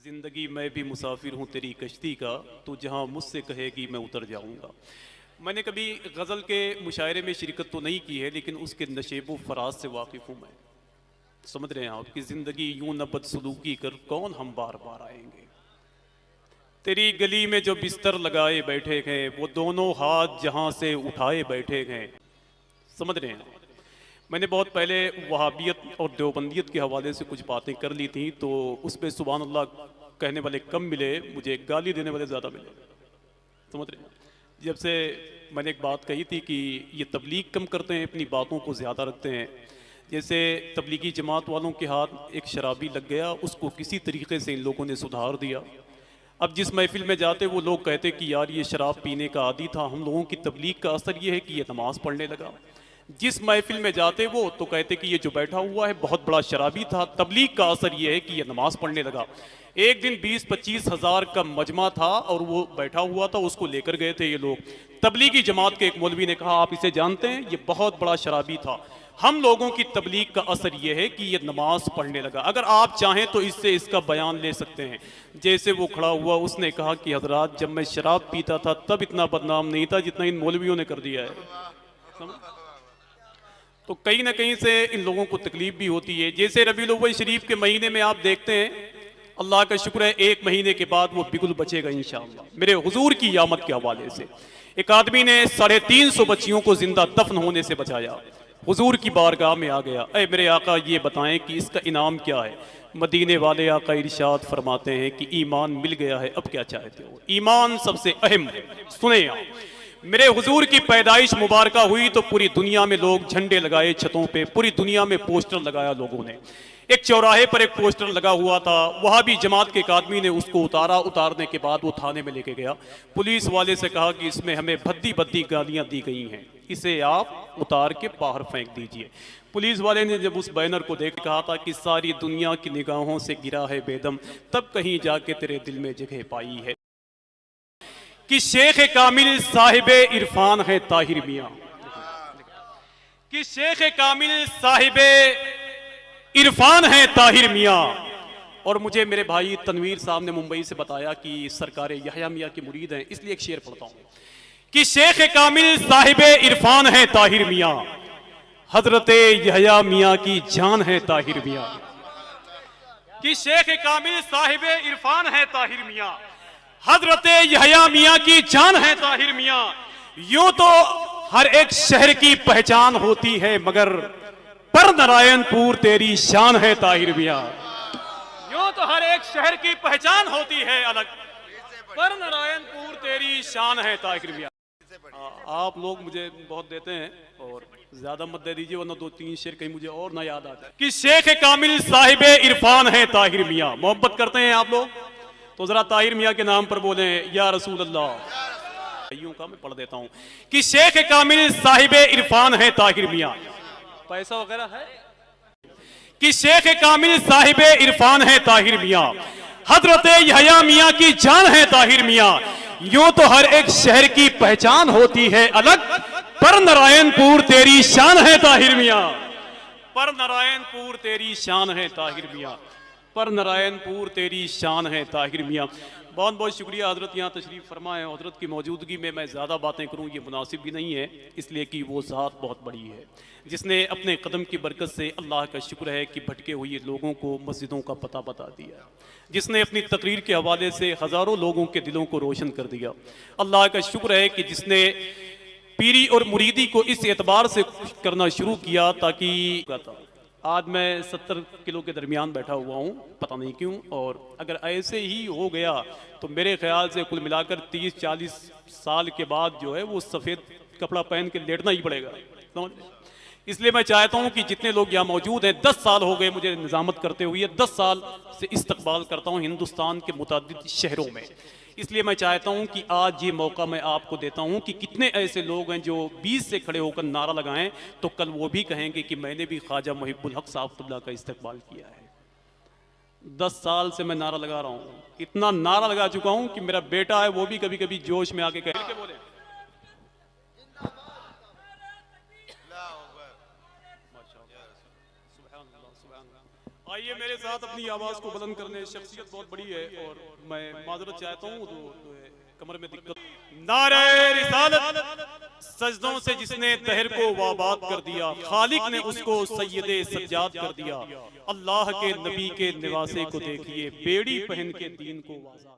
जिंदगी मैं भी मुसाफिर हूँ तेरी कश्ती का, तू जहाँ मुझसे कहेगी मैं उतर जाऊँगा। मैंने कभी गज़ल के मुशायरे में शिरकत तो नहीं की है, लेकिन उसके नशेबो फराज से वाकिफ़ हूँ मैं। समझ रहे हैं आप कि ज़िंदगी यूं न बदसलूकी कर कौन हम बार बार आएंगे। तेरी गली में जो बिस्तर लगाए बैठे हैं वो दोनों हाथ जहाँ से उठाए बैठे हैं। समझ रहे हैं। मैंने बहुत पहले वहाबियत और देवबंदियत के हवाले से कुछ बातें कर ली थी, तो उस पर सुभान अल्लाह कहने वाले कम मिले, मुझे गाली देने वाले ज़्यादा मिले। समझ रहे हैं। जब से मैंने एक बात कही थी कि ये तबलीग कम करते हैं, अपनी बातों को ज़्यादा रखते हैं। जैसे तबलीगी जमात वालों के हाथ एक शराबी लग गया, उसको किसी तरीके से इन लोगों ने सुधार दिया। अब जिस महफिल में जाते वो लोग कहते कि यार ये शराब पीने का आदी था। हम लोगों की तबलीग का असर ये है कि ये नमाज़ पढ़ने लगा। जिस महफिल में जाते वो तो कहते कि ये जो बैठा हुआ है बहुत बड़ा शराबी था। तबलीग का असर ये है कि ये नमाज़ पढ़ने लगा। एक दिन 20-25 हज़ार का मजमा था और वो बैठा हुआ था, उसको लेकर गए थे ये लोग। तबलीगी जमात के एक मौलवी ने कहा आप इसे जानते हैं, ये बहुत बड़ा शराबी था। हम लोगों की तबलीग का असर यह है कि ये नमाज पढ़ने लगा। अगर आप चाहें तो इससे इसका बयान ले सकते हैं। जैसे वो खड़ा हुआ, उसने कहा कि हजरात जब मैं शराब पीता था तब इतना बदनाम नहीं था जितना इन मौलवियों ने कर दिया है। तो कहीं ना कहीं से इन लोगों को तकलीफ भी होती है। जैसे रबीउल अव्वल शरीफ के महीने में आप देखते हैं, अल्लाह का शुक्र है एक महीने के बाद वो बिल्कुल बचेगा इंशाअल्लाह। मेरे हुजूर की आमद के हवाले से एक आदमी ने 350 बच्चियों को जिंदा दफन होने से बचाया। हुजूर की बारगाह में आ गया, ऐ मेरे आका ये बताएं कि इसका इनाम क्या है। मदीने वाले आका इरशाद फरमाते हैं कि ईमान मिल गया है, अब क्या चाहते हो। ईमान सबसे अहम है। सुने आप, मेरे हुजूर की पैदाइश मुबारका हुई तो पूरी दुनिया में लोग झंडे लगाए छतों पे, पूरी दुनिया में पोस्टर लगाया लोगों ने। एक चौराहे पर एक पोस्टर लगा हुआ था, वहां भी जमात के एक आदमी ने उसको उतारा। उतारने के बाद वो थाने में लेके गया। पुलिस वाले से कहा कि इसमें हमें भद्दी भद्दी गालियां दी गई हैं, इसे आप उतार के बाहर फेंक दीजिए। पुलिस वाले ने जब उस बैनर को देख कहा था कि सारी दुनिया की निगाहों से गिरा है बेदम, तब कहीं जाके तेरे दिल में जगह पाई है कि शेख कामिल साहिब इरफान है ताहिर मियां, कि शेख कामिल साहिब इरफान है ताहिर मियां। और मुझे मेरे भाई तनवीर साहब ने मुंबई से बताया कि सरकार यहया मियां के मुरीद हैं, इसलिए एक शेर पढ़ता हूं कि शेख कामिल साहिब इरफान है ताहिर मियां, हजरत यहया मियां की जान है ताहिर मियां। कि शेख कामिल साहिब इरफान है ताहिर मियां, हजरत यहया मियां की जान है ताहिर मियां। यूं तो हर एक शहर की पहचान होती है, मगर पर नारायणपुर तेरी शान है ताहिर मियां। यूं तो हर एक शहर की पहचान होती है अलग, पर नारायणपुर तेरी शान है ताहिर मियां। आप लोग मुझे बहुत देते हैं और ज्यादा मत दे दीजिए, वरना 2-3 शेर कहीं मुझे और ना याद आता है। कि शेख कामिल साहिब इरफान है ताहिर मियां। मोहब्बत करते हैं आप लोग तो जरा ताहिर मियां के नाम पर बोले या रसूल अल्लाह। यूं का मैं पढ़ देता हूं कि शेख कामिल साहिब इरफान है ताहिर मियां। पैसा वगैरह है कि शेख कामिल साहिब इरफान है ताहिर मियां, हजरत यहया मियां की जान है ताहिर मियां। यूं तो हर एक शहर की पहचान होती है अलग, पर नारायणपुर तेरी शान है ताहिर मियां। पर नारायणपुर तेरी शान है ताहिर मियां, पर नारायणपुर तेरी शान है ताहिर मियां। बहुत बहुत शुक्रिया हजरत यहाँ तशरीफ़ फरमाएं। हजरत की मौजूदगी में मैं ज़्यादा बातें करूँ ये मुनासिब भी नहीं है, इसलिए कि वो ज़ात बहुत बड़ी है जिसने अपने कदम की बरकत से अल्लाह का शुक्र है कि भटके हुए लोगों को मस्जिदों का पता बता दिया, जिसने अपनी तकरीर के हवाले से हज़ारों लोगों के दिलों को रोशन कर दिया। अल्लाह का शुक्र है कि जिसने पीरी और मुरीदी को इस एतबार से करना शुरू किया ताकि आज मैं 70 किलो के दरमियान बैठा हुआ हूँ, पता नहीं क्यों। और अगर ऐसे ही हो गया तो मेरे ख्याल से कुल मिलाकर 30-40 साल के बाद जो है वो सफ़ेद कपड़ा पहन के लेटना ही पड़ेगा। समझ। इसलिए मैं चाहता हूँ कि जितने लोग यहाँ मौजूद हैं, 10 साल हो गए मुझे निज़ामत करते हुए, 10 साल से इस्तकबाल करता हूँ हिंदुस्तान के मुतादिद शहरों में। इसलिए मैं चाहता हूं कि आज ये मौका मैं आपको देता हूं कि कितने ऐसे लोग हैं जो 20 से खड़े होकर नारा लगाएं तो कल वो भी कहेंगे कि मैंने भी ख्वाजा मुहिब्बुल हक साहब का इस्तकबाल किया है। 10 साल से मैं नारा लगा रहा हूं, इतना नारा लगा चुका हूं कि मेरा बेटा है वो भी कभी कभी जोश में आके कह के बोले आइए मेरे साथ अपनी आवाज को बुलंद करने, शख्सियत बहुत बड़ी है और मैं माजरत चाहता हूँ तो कमर में दिक्कत। नारे रिसालत, सजदों से जिसने दहर को वाबाद कर दिया, खालिक ने उसको सैयदे सज्जाद कर दिया। अल्लाह के नबी के निवासे को देखिए, बेड़ी पहन के दीन को वाज़ा